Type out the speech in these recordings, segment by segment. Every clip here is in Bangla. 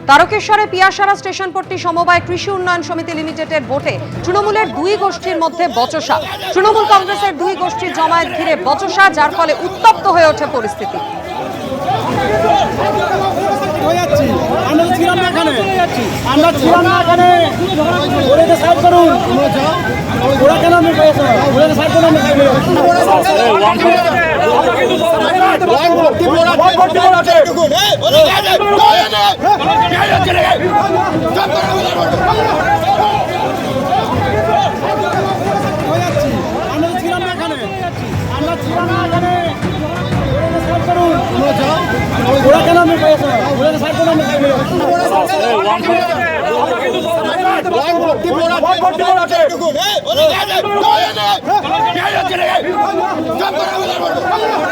তারকেশ্বরে পিয়াসারা স্টেশনপট্টি সমবায় কৃষি উন্নয়ন সমিতি লিমিটেডের ভোটে তৃণমূলের দুই গোষ্ঠীর মধ্যে বচসা। তৃণমূল কংগ্রেসের দুই গোষ্ঠীর জমায়েত ঘিরে বচসা, যার ফলে উত্তপ্ত হয়ে ওঠে পরিস্থিতি।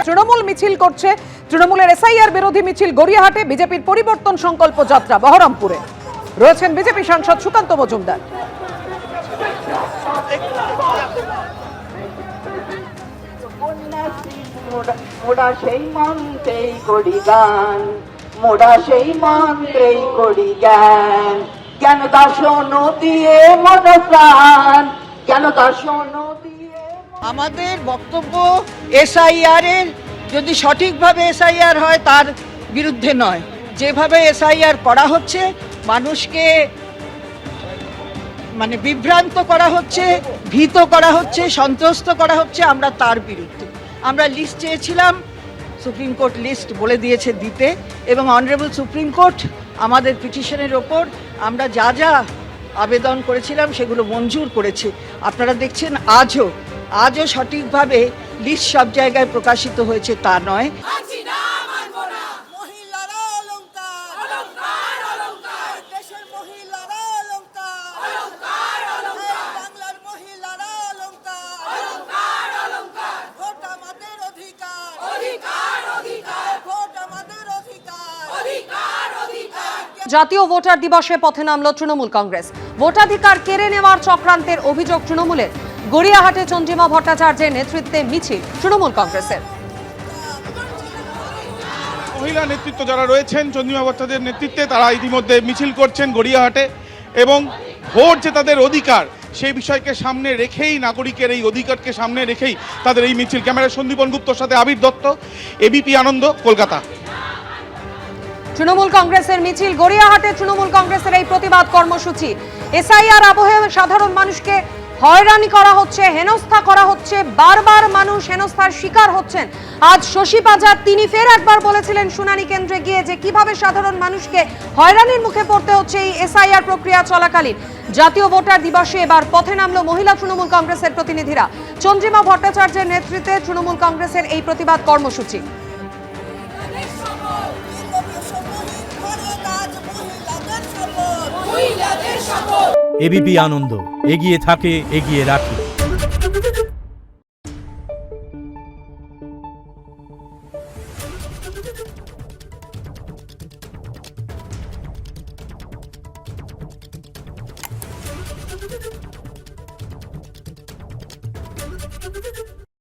তৃণমূল মিছিল করছে, তৃণমূলের এসআইআর বিরোধী মিছিল গড়িয়াহাটে। বিজেপির পরিবর্তন সংকল্প যাত্রা বহরমপুরে। রয়েছেন বিজেপি সাংসদ সুকান্ত মজুমদার। মোরা সেই মন্ত্রেই করি গান, মোরা সেই মন্ত্রেই করি জ্ঞান, জ্ঞান দার্শন দিয়ে মন প্রাণ, জ্ঞান দার্শন দিয়ে। আমাদের বক্তব্য এসআইআর এর যদি সঠিকভাবে এসআইআর হয় তার বিরুদ্ধে নয়, যেভাবে এসআইআর করা হচ্ছে মানুষকে মানে বিভ্রান্ত করা হচ্ছে, ভীত করা হচ্ছে, সন্ত্রস্ত করা হচ্ছে, আমরা তার বিরুদ্ধে। আমরা লিস্ট চেয়েছিলাম, সুপ্রিম কোর্ট লিস্ট বলে দিয়েছে দিতে, এবং অনারেবল সুপ্রিম কোর্ট আমাদের পিটিশনের ওপর আমরা যা যা আবেদন করেছিলাম সেগুলো মঞ্জুর করেছে। আপনারা দেখছেন আজও সঠিকভাবে লিস্ট সব জায়গায় প্রকাশিত হয়েছে তা নয়। জাতীয় ভোটার দিবসে পথে নামল তৃণমূল কংগ্রেস। ভোটাধিকার কেড়ে নেওয়ার চক্রান্তের অভিযোগ তৃণমূলের। গড়িয়াহাটে চন্দ্রিমা ভট্টাচার্যের নেতৃত্বে মিছিল তৃণমূল কংগ্রেসের। মহিলা নেতৃত্ব যারা রয়েছেন চন্দ্রিমা ভট্টাচার্যের নেতৃত্বে, তারা ইতিমধ্যে মিছিল করছেন গড়িয়াহাটে, এবং ভোট যে তাদের অধিকার সেই বিষয়কে সামনে রেখেই, নাগরিকের এই অধিকারকে সামনে রেখেই তাদের এই মিছিল। ক্যামেরায় সন্দীপন গুপ্তর সাথে আবির দত্ত, এবিপি আনন্দ, কলকাতা। তৃণমূল কংগ্রেসের মিছিল গড়িয়াহাটে। তৃণমূল কংগ্রেসের এই প্রতিবাদ কর্মসূচি। এসআইআর আবহে সাধারণ মানুষকে হয়রানি করা হচ্ছে, হেনস্থা করা হচ্ছে, বারবার মানুষ হেনস্থার শিকার হচ্ছেন। আজ শশী পাজার তিনি ফের একবার বলেছিলেন শুনানি কেন্দ্রে গিয়ে যে কিভাবে সাধারণ মানুষকে হয়রানির মুখে পড়তে হচ্ছে এই এসআইআর প্রক্রিয়া চলাকালীন। জাতীয় ভোটার দিবসে এবার পথে নামল মহিলা তৃণমূল কংগ্রেসের প্রতিনিধিরা। চন্দ্রিমা ভট্টাচার্যের নেতৃত্বে তৃণমূল কংগ্রেসের এই প্রতিবাদ কর্মসূচি। এবিপি আনন্দ, এগিয়ে থাকে, এগিয়ে রাখে।